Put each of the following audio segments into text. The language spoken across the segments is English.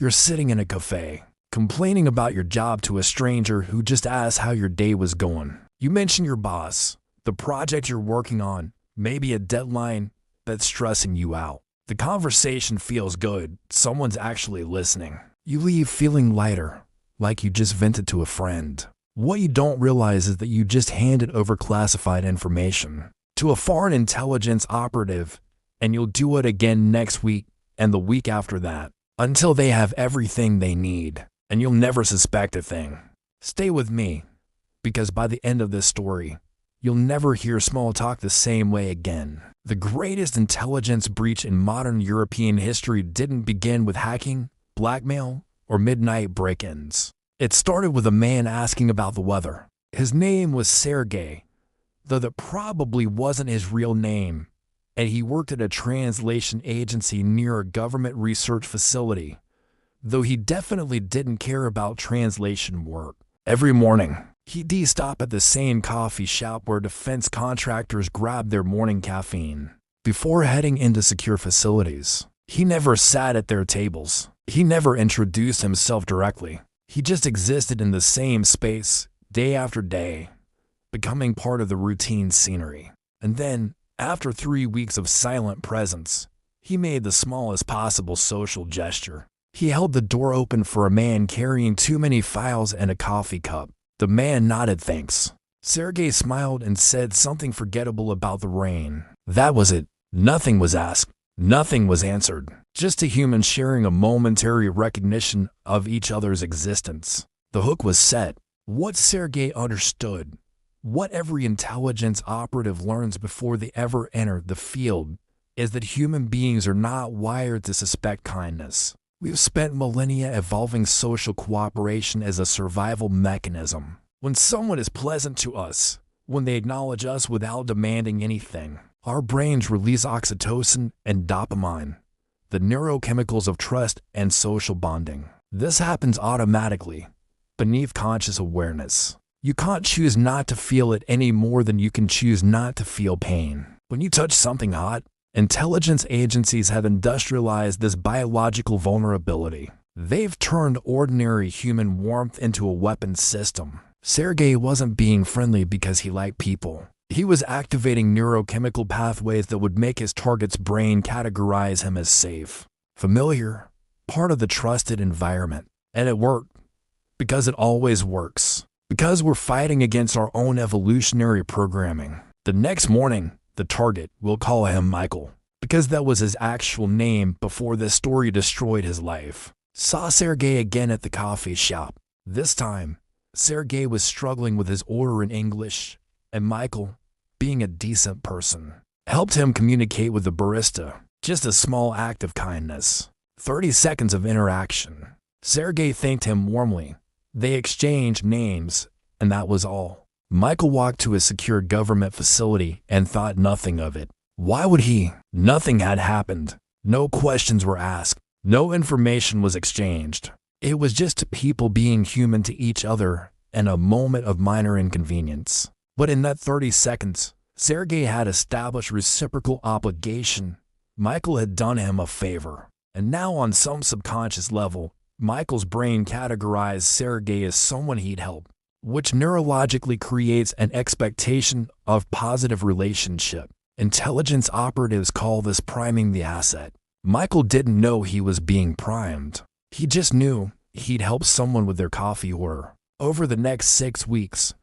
You're sitting in a cafe, complaining about your job to a stranger who just asked how your day was going. You mention your boss, the project you're working on, maybe a deadline that's stressing you out. The conversation feels good. Someone's actually listening. You leave feeling lighter, like you just vented to a friend. What you don't realize is that you just handed over classified information to a foreign intelligence operative, and you'll do it again next week and the week after that, until they have everything they need, and you'll never suspect a thing. Stay with me, because by the end of this story, you'll never hear small talk the same way again. The greatest intelligence breach in modern European history didn't begin with hacking, blackmail, or midnight break-ins. It started with a man asking about the weather. His name was Sergei, though that probably wasn't his real name, and he worked at a translation agency near a government research facility, though he definitely didn't care about translation work. Every morning, he'd stop at the same coffee shop where defense contractors grab their morning caffeine. Before heading into secure facilities, he never sat at their tables. He never introduced himself directly. He just existed in the same space, day after day, becoming part of the routine scenery. And then, after 3 weeks of silent presence, he made the smallest possible social gesture. He held the door open for a man carrying too many files and a coffee cup. The man nodded thanks. Sergei smiled and said something forgettable about the rain. That was it. Nothing was asked. Nothing was answered. Just a human sharing a momentary recognition of each other's existence. The hook was set. What Sergei understood, what every intelligence operative learns before they ever enter the field, is that human beings are not wired to suspect kindness. We've spent millennia evolving social cooperation as a survival mechanism. When someone is pleasant to us, when they acknowledge us without demanding anything, our brains release oxytocin and dopamine, the neurochemicals of trust and social bonding. This happens automatically, beneath conscious awareness. You can't choose not to feel it any more than you can choose not to feel pain. When you touch something hot, intelligence agencies have industrialized this biological vulnerability. They've turned ordinary human warmth into a weapon system. Sergei wasn't being friendly because he liked people. He was activating neurochemical pathways that would make his target's brain categorize him as safe, familiar, part of the trusted environment. And it worked, because it always works. Because we're fighting against our own evolutionary programming. The next morning, the target, we'll call him Michael, because that was his actual name before this story destroyed his life, saw Sergei again at the coffee shop. This time, Sergei was struggling with his order in English, and Michael, being a decent person, helped him communicate with the barista. Just a small act of kindness. 30 seconds of interaction. Sergei thanked him warmly. They exchanged names, and that was all. Michael walked to a secure government facility and thought nothing of it. Why would he? Nothing had happened. No questions were asked. No information was exchanged. It was just people being human to each other and a moment of minor inconvenience. But in that 30 seconds, Sergei had established reciprocal obligation. Michael had done him a favor. And now on some subconscious level, Michael's brain categorized Sergei as someone he'd help, which neurologically creates an expectation of positive relationship. Intelligence operatives call this priming the asset. Michael didn't know he was being primed. He just knew he'd help someone with their coffee order. Over the next 6 weeks,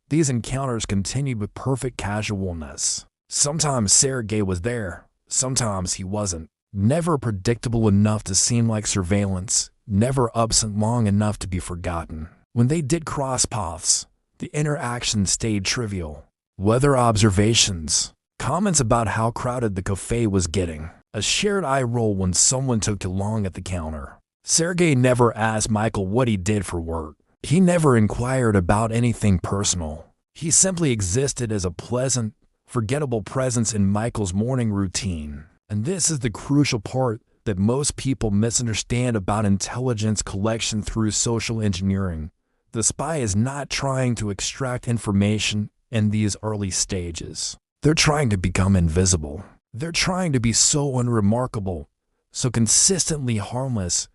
these encounters continued with perfect casualness. Sometimes Sergei was there, sometimes he wasn't. Never predictable enough to seem like surveillance, never absent long enough to be forgotten. When they did cross paths, the interaction stayed trivial. Weather observations, comments about how crowded the cafe was getting, a shared eye roll when someone took too long at the counter. Sergei never asked Michael what he did for work. He never inquired about anything personal. He simply existed as a pleasant, forgettable presence in Michael's morning routine. And this is the crucial part that most people misunderstand about intelligence collection through social engineering. The spy is not trying to extract information in these early stages. They're trying to become invisible. They're trying to be so unremarkable, so consistently harmless,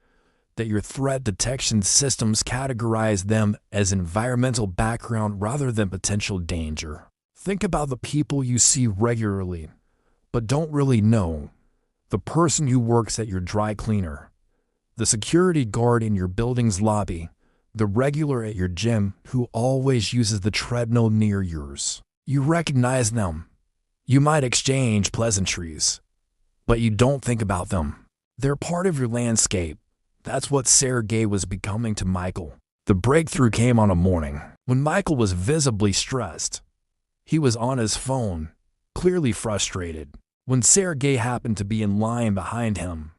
that your threat detection systems categorize them as environmental background rather than potential danger. Think about the people you see regularly, but don't really know. The person who works at your dry cleaner, the security guard in your building's lobby, the regular at your gym who always uses the treadmill near yours. You recognize them. You might exchange pleasantries, but you don't think about them. They're part of your landscape. That's what Sergei was becoming to Michael. The breakthrough came on a morning when Michael was visibly stressed. He was on his phone, clearly frustrated, when Sergei happened to be in line behind him.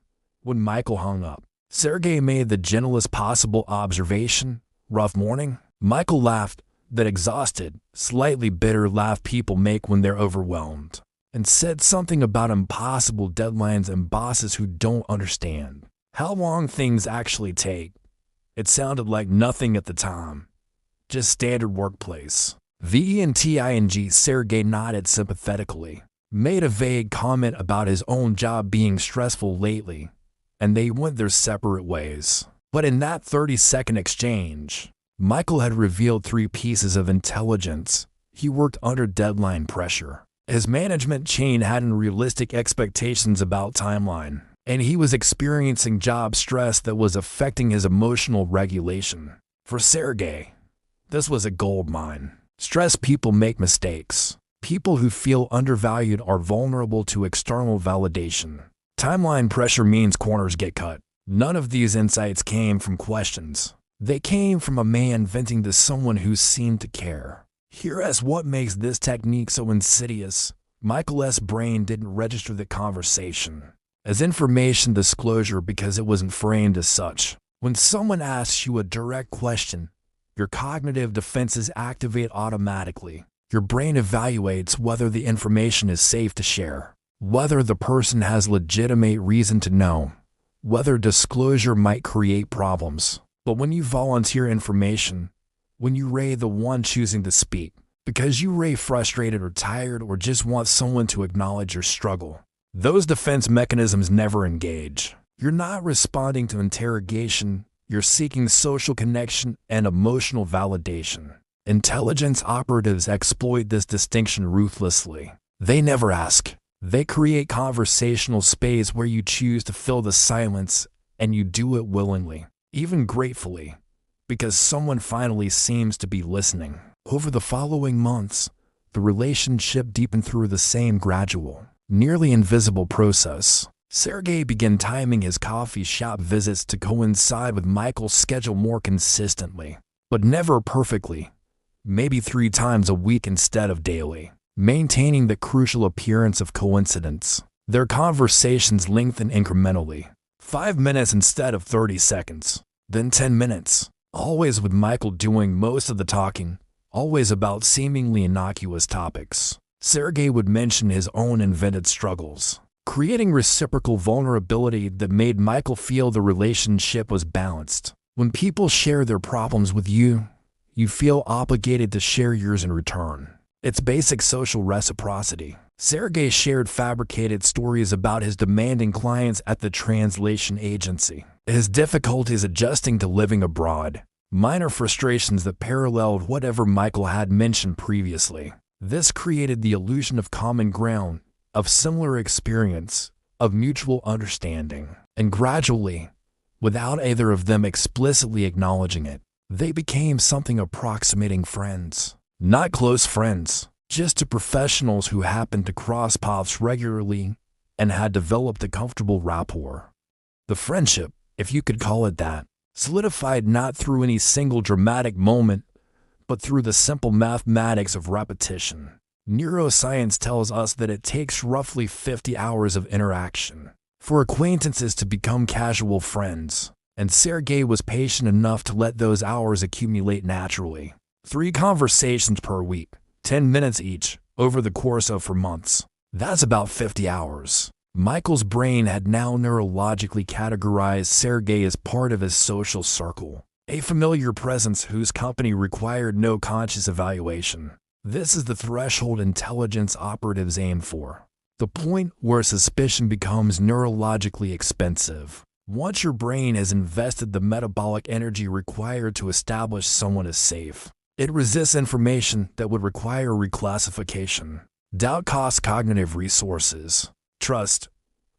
When Michael hung up, Sergei made the gentlest possible observation. "Rough morning?" Michael laughed, that exhausted, slightly bitter laugh people make when they're overwhelmed, and said something about impossible deadlines and bosses who don't understand how long things actually take. It sounded like nothing at the time, just standard workplace. VENTING. Sergei nodded sympathetically, made a vague comment about his own job being stressful lately, and they went their separate ways. But in that 30-second exchange, Michael had revealed 3 pieces of intelligence. He worked under deadline pressure. His management chain had unrealistic expectations about timeline, and he was experiencing job stress that was affecting his emotional regulation. For Sergei, this was a gold mine. Stressed people make mistakes. People who feel undervalued are vulnerable to external validation. Timeline pressure means corners get cut. None of these insights came from questions. They came from a man venting to someone who seemed to care. Here's what makes this technique so insidious. Michael's brain didn't register the conversation as information disclosure because it wasn't framed as such. When someone asks you a direct question, your cognitive defenses activate automatically. Your brain evaluates whether the information is safe to share, whether the person has legitimate reason to know, whether disclosure might create problems. But when you volunteer information, when you ray the one choosing to speak, because you ray frustrated or tired or just want someone to acknowledge your struggle, those defense mechanisms never engage. You're not responding to interrogation, you're seeking social connection and emotional validation. Intelligence operatives exploit this distinction ruthlessly. They never ask. They create conversational space where you choose to fill the silence, and you do it willingly, even gratefully, because someone finally seems to be listening. Over the following months, the relationship deepened through the same gradual, nearly invisible process. Sergei began timing his coffee shop visits to coincide with Michael's schedule more consistently, but never perfectly. Maybe 3 times a week instead of daily, maintaining the crucial appearance of coincidence. Their conversations lengthened incrementally, 5 minutes instead of 30 seconds, then 10 minutes, always with Michael doing most of the talking, always about seemingly innocuous topics. Sergei would mention his own invented struggles, creating reciprocal vulnerability that made Michael feel the relationship was balanced. When people share their problems with you, you feel obligated to share yours in return. It's basic social reciprocity. Sergei shared fabricated stories about his demanding clients at the translation agency, his difficulties adjusting to living abroad, minor frustrations that paralleled whatever Michael had mentioned previously. This created the illusion of common ground, of similar experience, of mutual understanding. And gradually, without either of them explicitly acknowledging it, they became something approximating friends. Not close friends, just two professionals who happened to cross paths regularly and had developed a comfortable rapport. The friendship, if you could call it that, solidified not through any single dramatic moment, but through the simple mathematics of repetition. Neuroscience tells us that it takes roughly 50 hours of interaction for acquaintances to become casual friends, and Sergei was patient enough to let those hours accumulate naturally. 3 conversations per week, 10 minutes each, over the course of 4 months. That's about 50 hours. Michael's brain had now neurologically categorized Sergei as part of his social circle, a familiar presence whose company required no conscious evaluation. This is the threshold intelligence operatives aim for, the point where suspicion becomes neurologically expensive. Once your brain has invested the metabolic energy required to establish someone as safe, it resists information that would require reclassification. Doubt costs cognitive resources. Trust,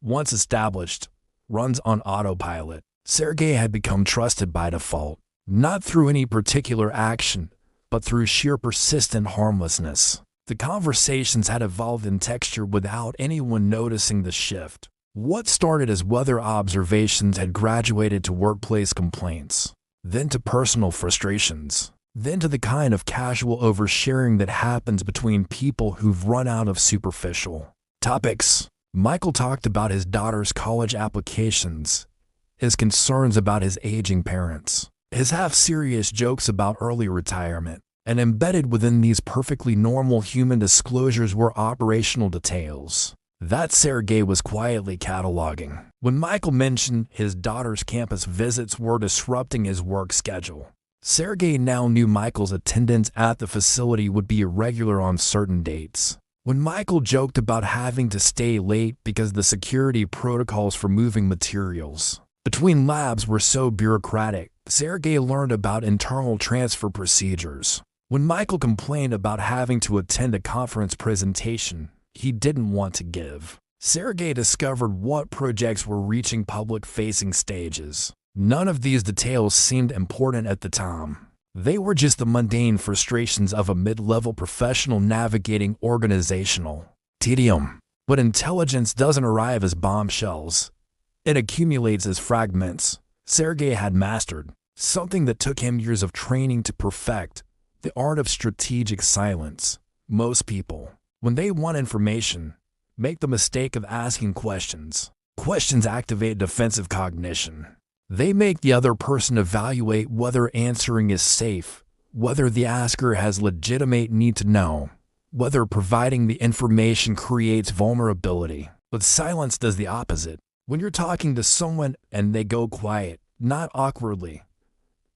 once established, runs on autopilot. Sergei had become trusted by default, not through any particular action, but through sheer persistent harmlessness. The conversations had evolved in texture without anyone noticing the shift. What started as weather observations had graduated to workplace complaints, then to personal frustrations, then to the kind of casual oversharing that happens between people who've run out of superficial topics. Michael talked about his daughter's college applications, his concerns about his aging parents, his half-serious jokes about early retirement, and embedded within these perfectly normal human disclosures were operational details that Sergei was quietly cataloging. When Michael mentioned his daughter's campus visits were disrupting his work schedule, Sergei now knew Michael's attendance at the facility would be irregular on certain dates. When Michael joked about having to stay late because the security protocols for moving materials between labs were so bureaucratic, Sergei learned about internal transfer procedures. When Michael complained about having to attend a conference presentation he didn't want to give, Sergei discovered what projects were reaching public-facing stages. None of these details seemed important at the time. They were just the mundane frustrations of a mid-level professional navigating organizational tedium. But intelligence doesn't arrive as bombshells. It accumulates as fragments. Sergei had mastered something that took him years of training to perfect: the art of strategic silence. Most people, when they want information, make the mistake of asking questions. Questions activate defensive cognition. They make the other person evaluate whether answering is safe, whether the asker has legitimate need to know, whether providing the information creates vulnerability. But silence does the opposite. When you're talking to someone and they go quiet, not awkwardly,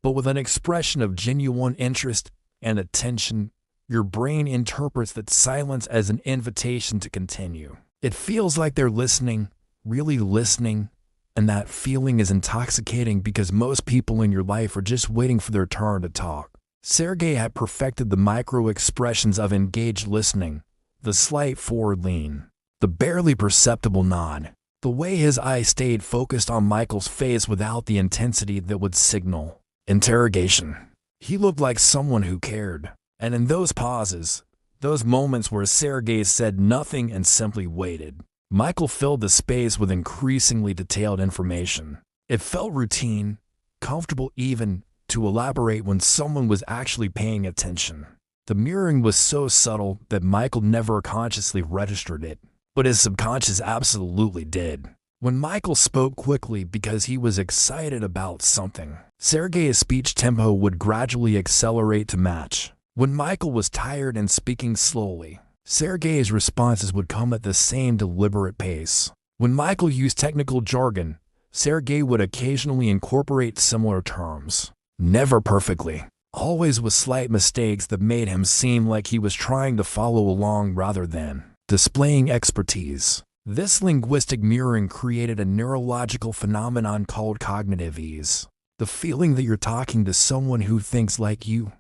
but with an expression of genuine interest and attention, your brain interprets that silence as an invitation to continue. It feels like they're listening, really listening, and that feeling is intoxicating because most people in your life are just waiting for their turn to talk. Sergei had perfected the micro-expressions of engaged listening, the slight forward lean, the barely perceptible nod, the way his eyes stayed focused on Michael's face without the intensity that would signal interrogation. He looked like someone who cared. And in those pauses, those moments where Sergei said nothing and simply waited, Michael filled the space with increasingly detailed information. It felt routine, comfortable even to elaborate when someone was actually paying attention. The mirroring was so subtle that Michael never consciously registered it, but his subconscious absolutely did. When Michael spoke quickly because he was excited about something, Sergei's speech tempo would gradually accelerate to match. When Michael was tired and speaking slowly, Sergei's responses would come at the same deliberate pace. When Michael used technical jargon, Sergei would occasionally incorporate similar terms. Never perfectly, always with slight mistakes that made him seem like he was trying to follow along rather than displaying expertise. This linguistic mirroring created a neurological phenomenon called cognitive ease. The feeling that you're talking to someone who thinks like you,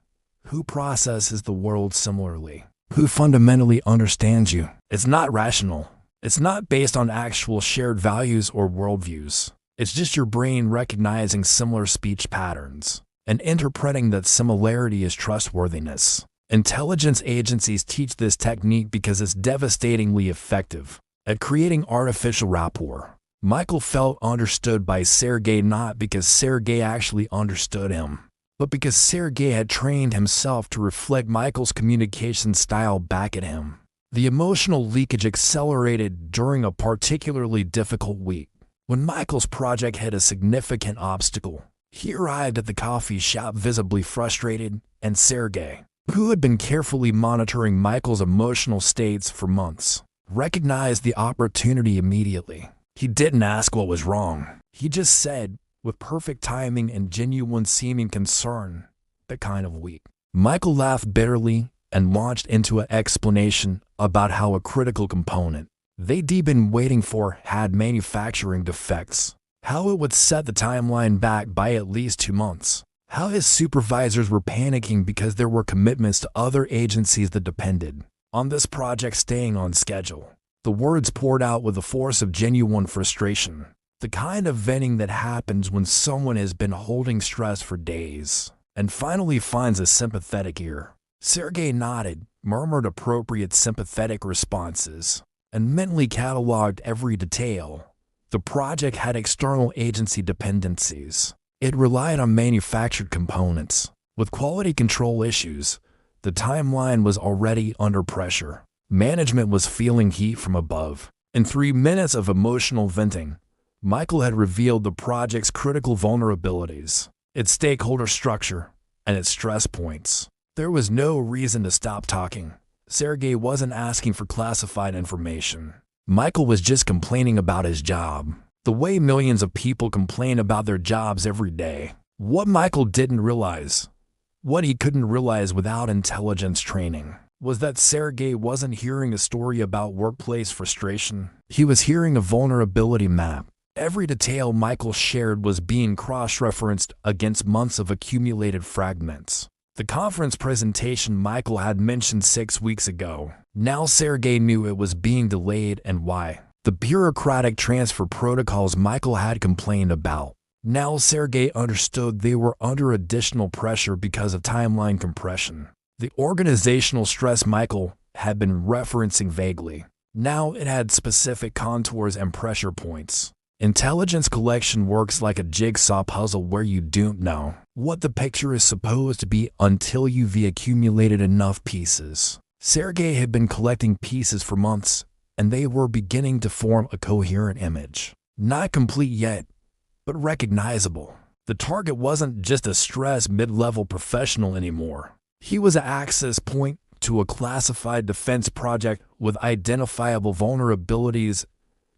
who processes the world similarly, who fundamentally understands you. It's not rational. It's not based on actual shared values or worldviews. It's just your brain recognizing similar speech patterns and interpreting that similarity as trustworthiness. Intelligence agencies teach this technique because it's devastatingly effective at creating artificial rapport. Michael felt understood by Sergei not because Sergei actually understood him, but because Sergei had trained himself to reflect Michael's communication style back at him. The emotional leakage accelerated during a particularly difficult week. When Michael's project hit a significant obstacle, he arrived at the coffee shop visibly frustrated, and Sergei, who had been carefully monitoring Michael's emotional states for months, recognized the opportunity immediately. He didn't ask what was wrong. He just said, with perfect timing and genuine seeming concern, "That kind of week." Michael laughed bitterly and launched into an explanation about how a critical component they'd been waiting for had manufacturing defects. how it would set the timeline back by at least 2 months, how his supervisors were panicking because there were commitments to other agencies that depended on this project staying on schedule. The words poured out with the force of genuine frustration, the kind of venting that happens when someone has been holding stress for days and finally finds a sympathetic ear. Sergei nodded, murmured appropriate sympathetic responses, and mentally cataloged every detail. The project had external agency dependencies. It relied on manufactured components. With quality control issues, the timeline was already under pressure. Management was feeling heat from above. In 3 minutes of emotional venting, Michael had revealed the project's critical vulnerabilities, its stakeholder structure, and its stress points. There was no reason to stop talking. Sergei wasn't asking for classified information. Michael was just complaining about his job, the way millions of people complain about their jobs every day. What Michael didn't realize, what he couldn't realize without intelligence training, was that Sergei wasn't hearing a story about workplace frustration. He was hearing a vulnerability map. Every detail Michael shared was being cross-referenced against months of accumulated fragments. The conference presentation Michael had mentioned 6 weeks ago. Now Sergei knew it was being delayed and why. The bureaucratic transfer protocols Michael had complained about. Now Sergei understood they were under additional pressure because of timeline compression. The organizational stress Michael had been referencing vaguely. Now it had specific contours and pressure points. Intelligence collection works like a jigsaw puzzle where you don't know what the picture is supposed to be until you've accumulated enough pieces. Sergei had been collecting pieces for months, and they were beginning to form a coherent image. Not complete yet, but recognizable. The target wasn't just a stressed mid-level professional anymore. He was an access point to a classified defense project with identifiable vulnerabilities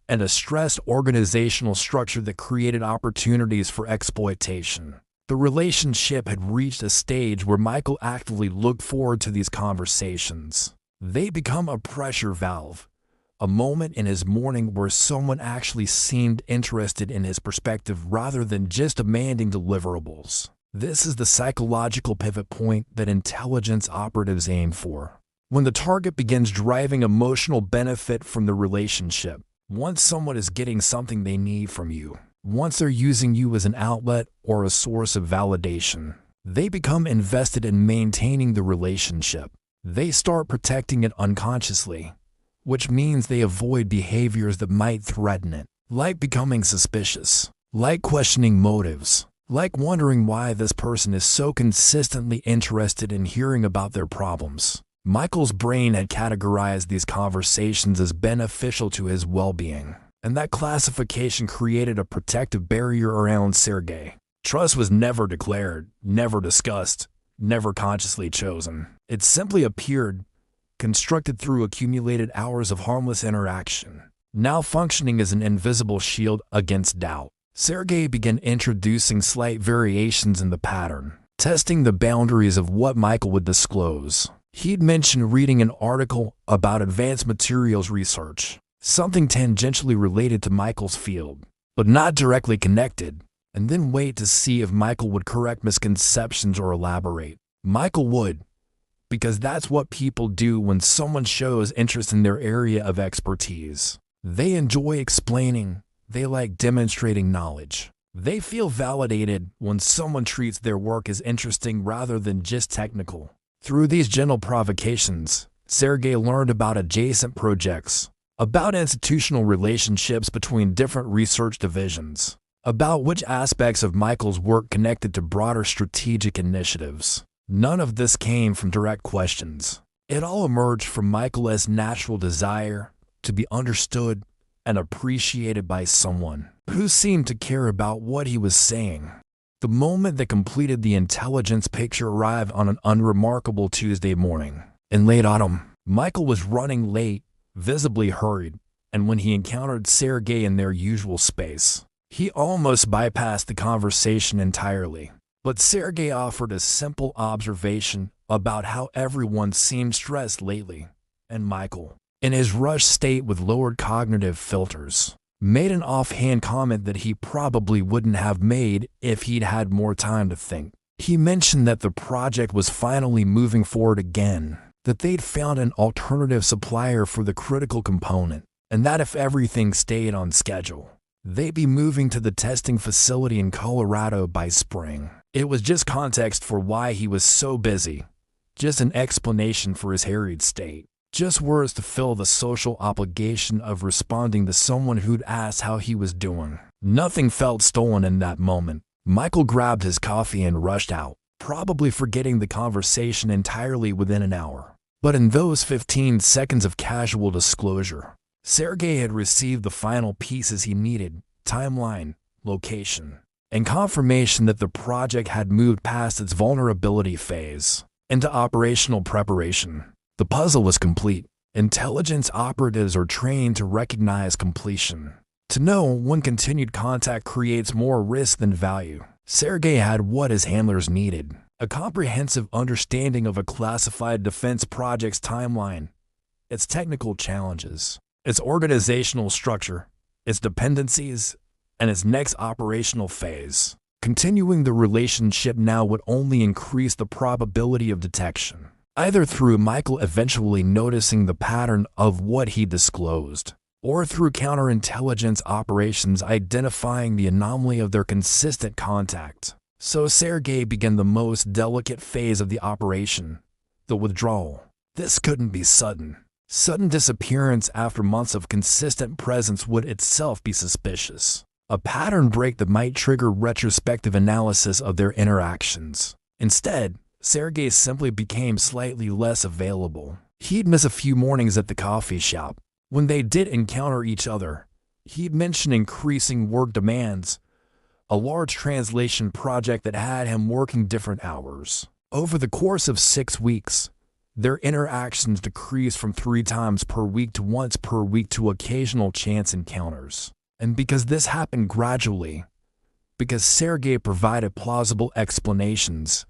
and a stressed organizational structure that created opportunities for exploitation. The relationship had reached a stage where Michael actively looked forward to these conversations. They become a pressure valve, a moment in his morning where someone actually seemed interested in his perspective rather than just demanding deliverables. This is the psychological pivot point that intelligence operatives aim for. When the target begins driving emotional benefit from the relationship, once someone is getting something they need from you, once they're using you as an outlet or a source of validation, they become invested in maintaining the relationship. They start protecting it unconsciously, which means they avoid behaviors that might threaten it, like becoming suspicious, like questioning motives, like wondering why this person is so consistently interested in hearing about their problems. Michael's brain had categorized these conversations as beneficial to his well-being, and that classification created a protective barrier around Sergei. Trust was never declared, never discussed, never consciously chosen. It simply appeared, constructed through accumulated hours of harmless interaction, now functioning as an invisible shield against doubt. Sergei began introducing slight variations in the pattern, testing the boundaries of what Michael would disclose. He'd mentioned reading an article about advanced materials research, something tangentially related to Michael's field, but not directly connected, and then wait to see if Michael would correct misconceptions or elaborate. Michael would, because that's what people do when someone shows interest in their area of expertise. They enjoy explaining, they like demonstrating knowledge. They feel validated when someone treats their work as interesting rather than just technical. Through these gentle provocations, Sergei learned about adjacent projects, about institutional relationships between different research divisions, about which aspects of Michael's work connected to broader strategic initiatives. None of this came from direct questions. It all emerged from Michael's natural desire to be understood and appreciated by someone who seemed to care about what he was saying. The moment that completed the intelligence picture arrived on an unremarkable Tuesday morning. In late autumn, Michael was running late, visibly hurried, and when he encountered Sergei in their usual space, he almost bypassed the conversation entirely. But Sergei offered a simple observation about how everyone seemed stressed lately, and Michael, in his rushed state with lowered cognitive filters, made an offhand comment that he probably wouldn't have made if he'd had more time to think. He mentioned that the project was finally moving forward again, that they'd found an alternative supplier for the critical component, and that if everything stayed on schedule, they'd be moving to the testing facility in Colorado by spring. It was just context for why he was so busy, just an explanation for his harried state, just words to fill the social obligation of responding to someone who'd asked how he was doing. Nothing felt stolen in that moment. Michael grabbed his coffee and rushed out, probably forgetting the conversation entirely within an hour. But in those 15 seconds of casual disclosure, Sergei had received the final pieces he needed: timeline, location, and confirmation that the project had moved past its vulnerability phase into operational preparation. The puzzle was complete. Intelligence operatives are trained to recognize completion, to know when continued contact creates more risk than value. Sergei had what his handlers needed: a comprehensive understanding of a classified defense project's timeline, its technical challenges, its organizational structure, its dependencies, and its next operational phase. Continuing the relationship now would only increase the probability of detection, either through Michael eventually noticing the pattern of what he disclosed, or through counterintelligence operations identifying the anomaly of their consistent contact. So Sergei began the most delicate phase of the operation, the withdrawal. This couldn't be sudden. Sudden disappearance after months of consistent presence would itself be suspicious. A pattern break that might trigger retrospective analysis of their interactions. Instead, Sergei simply became slightly less available. He'd miss a few mornings at the coffee shop. When they did encounter each other, he'd mention increasing work demands, a large translation project that had him working different hours. Over the course of 6 weeks, their interactions decreased from 3 times per week to once per week to occasional chance encounters. And because this happened gradually, because Sergei provided plausible explanations,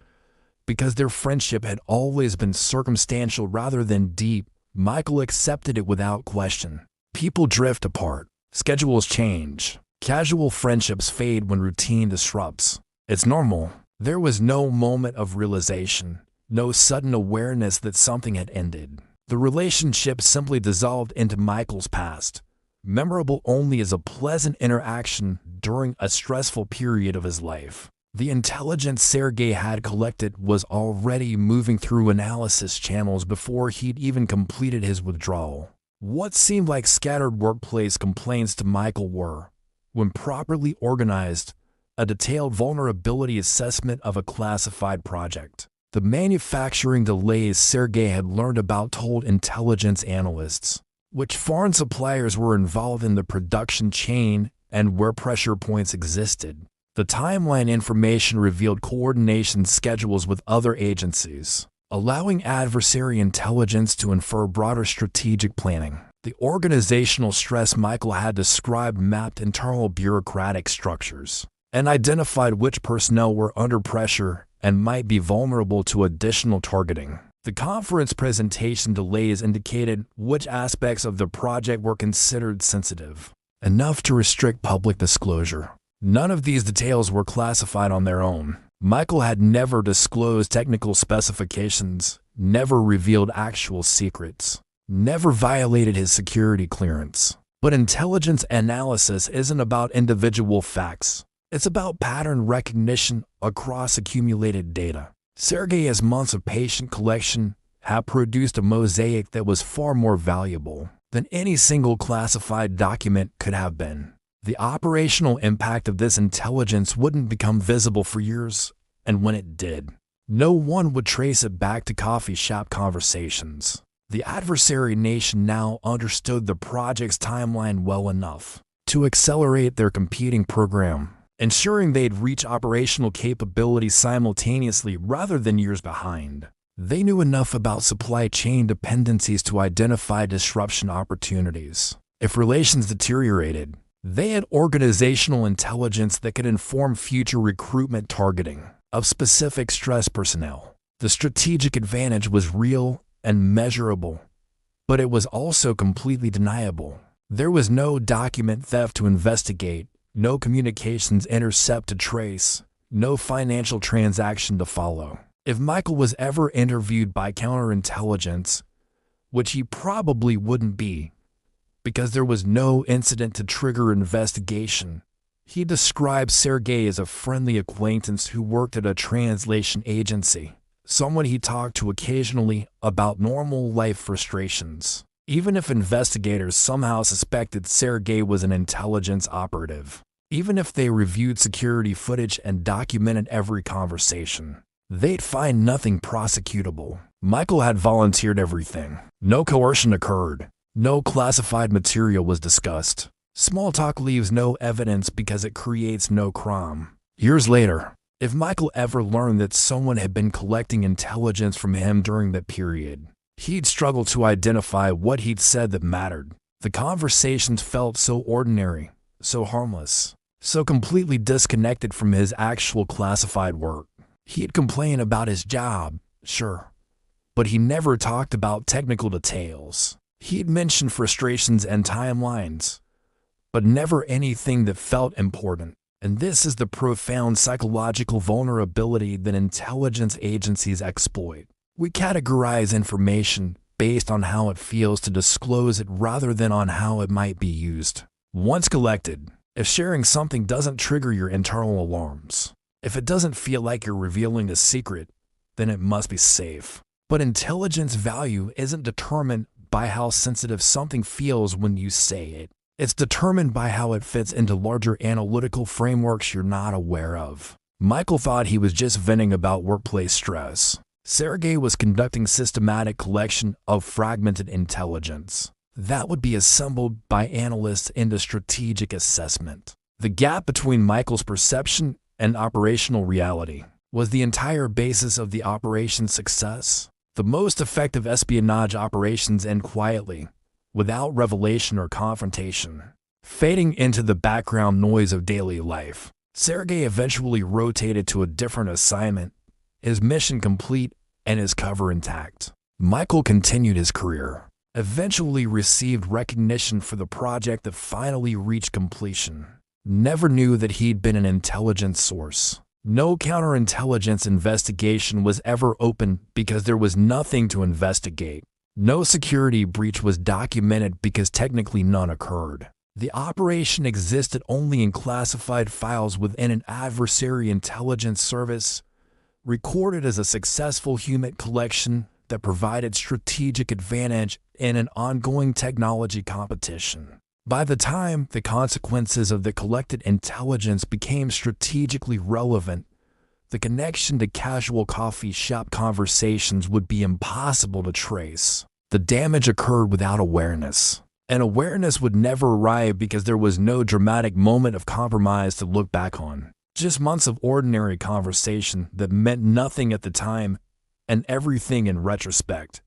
because their friendship had always been circumstantial rather than deep, Michael accepted it without question. People drift apart. Schedules change. Casual friendships fade when routine disrupts. It's normal. There was no moment of realization, no sudden awareness that something had ended. The relationship simply dissolved into Michael's past, memorable only as a pleasant interaction during a stressful period of his life. The intelligence Sergei had collected was already moving through analysis channels before he'd even completed his withdrawal. What seemed like scattered workplace complaints to Michael were, when properly organized, a detailed vulnerability assessment of a classified project. The manufacturing delays Sergei had learned about told intelligence analysts which foreign suppliers were involved in the production chain and where pressure points existed. The timeline information revealed coordination schedules with other agencies, allowing adversary intelligence to infer broader strategic planning. The organizational stress Michael had described mapped internal bureaucratic structures and identified which personnel were under pressure and might be vulnerable to additional targeting. The conference presentation delays indicated which aspects of the project were considered sensitive, enough to restrict public disclosure. None of these details were classified on their own. Michael had never disclosed technical specifications, never revealed actual secrets, never violated his security clearance. But intelligence analysis isn't about individual facts. It's about pattern recognition across accumulated data. Sergei's months of patient collection had produced a mosaic that was far more valuable than any single classified document could have been. The operational impact of this intelligence wouldn't become visible for years, and when it did, no one would trace it back to coffee shop conversations. The adversary nation now understood the project's timeline well enough to accelerate their competing program, ensuring they'd reach operational capability simultaneously rather than years behind. They knew enough about supply chain dependencies to identify disruption opportunities. If relations deteriorated, they had organizational intelligence that could inform future recruitment targeting of specific stress personnel. The strategic advantage was real and measurable, but it was also completely deniable. There was no document theft to investigate, no communications intercept to trace, no financial transaction to follow. If Michael was ever interviewed by counterintelligence, which he probably wouldn't be, because there was no incident to trigger investigation, he described Sergei as a friendly acquaintance who worked at a translation agency, someone he talked to occasionally about normal life frustrations. Even if investigators somehow suspected Sergei was an intelligence operative, even if they reviewed security footage and documented every conversation, they'd find nothing prosecutable. Michael had volunteered everything. No coercion occurred. No classified material was discussed. Small talk leaves no evidence because it creates no crime. Years later, if Michael ever learned that someone had been collecting intelligence from him during that period, he'd struggle to identify what he'd said that mattered. The conversations felt so ordinary, so harmless, so completely disconnected from his actual classified work. He'd complain about his job, sure, but he never talked about technical details. He'd mention frustrations and timelines, but never anything that felt important. And this is the profound psychological vulnerability that intelligence agencies exploit. We categorize information based on how it feels to disclose it rather than on how it might be used. Once collected, if sharing something doesn't trigger your internal alarms, if it doesn't feel like you're revealing a secret, then it must be safe. But intelligence value isn't determined by how sensitive something feels when you say it. It's determined by how it fits into larger analytical frameworks you're not aware of. Michael thought he was just venting about workplace stress. Sergei was conducting systematic collection of fragmented intelligence that would be assembled by analysts into strategic assessment. The gap between Michael's perception and operational reality was the entire basis of the operation's success. The most effective espionage operations end quietly, without revelation or confrontation, fading into the background noise of daily life. Sergei eventually rotated to a different assignment, his mission complete and his cover intact. Michael continued his career, eventually received recognition for the project that finally reached completion. Never knew that he'd been an intelligence source. No counterintelligence investigation was ever opened because there was nothing to investigate. No security breach was documented because technically none occurred. The operation existed only in classified files within an adversary intelligence service, recorded as a successful HUMINT collection that provided strategic advantage in an ongoing technology competition. By the time the consequences of the collected intelligence became strategically relevant, the connection to casual coffee shop conversations would be impossible to trace. The damage occurred without awareness, and awareness would never arrive because there was no dramatic moment of compromise to look back on. Just months of ordinary conversation that meant nothing at the time and everything in retrospect.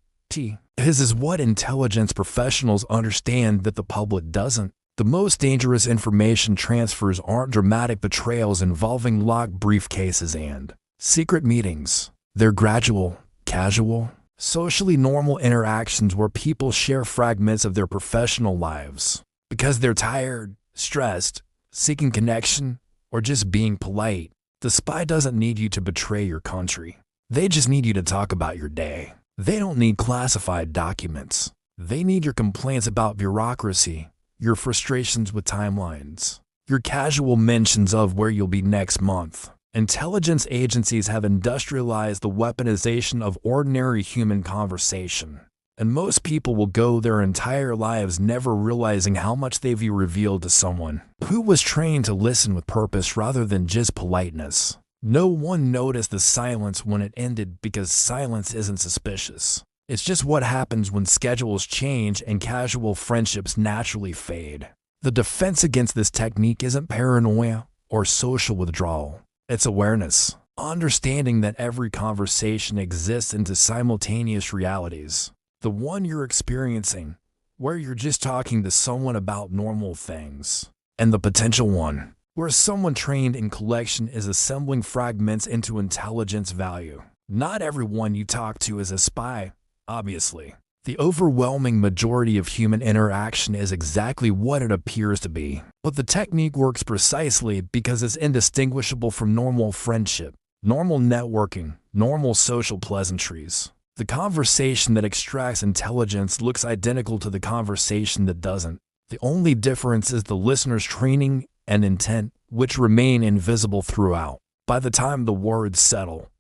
This is what intelligence professionals understand that the public doesn't. The most dangerous information transfers aren't dramatic betrayals involving locked briefcases and secret meetings. They're gradual, casual, socially normal interactions where people share fragments of their professional lives because they're tired, stressed, seeking connection, or just being polite. The spy doesn't need you to betray your country. They just need you to talk about your day. They don't need classified documents. They need your complaints about bureaucracy, your frustrations with timelines, your casual mentions of where you'll be next month. Intelligence agencies have industrialized the weaponization of ordinary human conversation, and most people will go their entire lives never realizing how much they've revealed to someone who was trained to listen with purpose rather than just politeness. No one noticed the silence when it ended because silence isn't suspicious. It's just what happens when schedules change and casual friendships naturally fade. The defense against this technique isn't paranoia or social withdrawal. It's awareness, understanding that every conversation exists into simultaneous realities. The one you're experiencing, where you're just talking to someone about normal things, and the potential one, where someone trained in collection is assembling fragments into intelligence value. Not everyone you talk to is a spy, obviously. The overwhelming majority of human interaction is exactly what it appears to be. But the technique works precisely because it's indistinguishable from normal friendship, normal networking, normal social pleasantries. The conversation that extracts intelligence looks identical to the conversation that doesn't. The only difference is the listener's training and intent, which remain invisible throughout. By the time the words settle,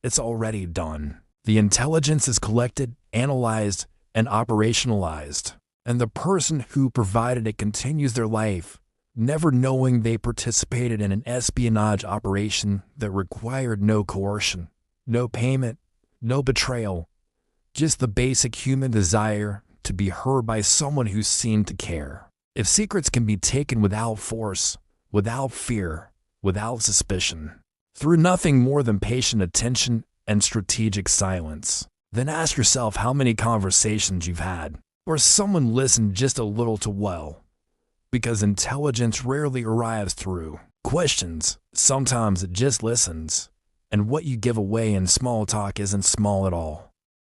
it's already done. The intelligence is collected, analyzed, and operationalized, and the person who provided it continues their life, never knowing they participated in an espionage operation that required no coercion, no payment, no betrayal, just the basic human desire to be heard by someone who seemed to care. If secrets can be taken without force, without fear, without suspicion, through nothing more than patient attention and strategic silence, then ask yourself how many conversations you've had where someone listened just a little too well, because intelligence rarely arrives through questions. Sometimes it just listens, and what you give away in small talk isn't small at all.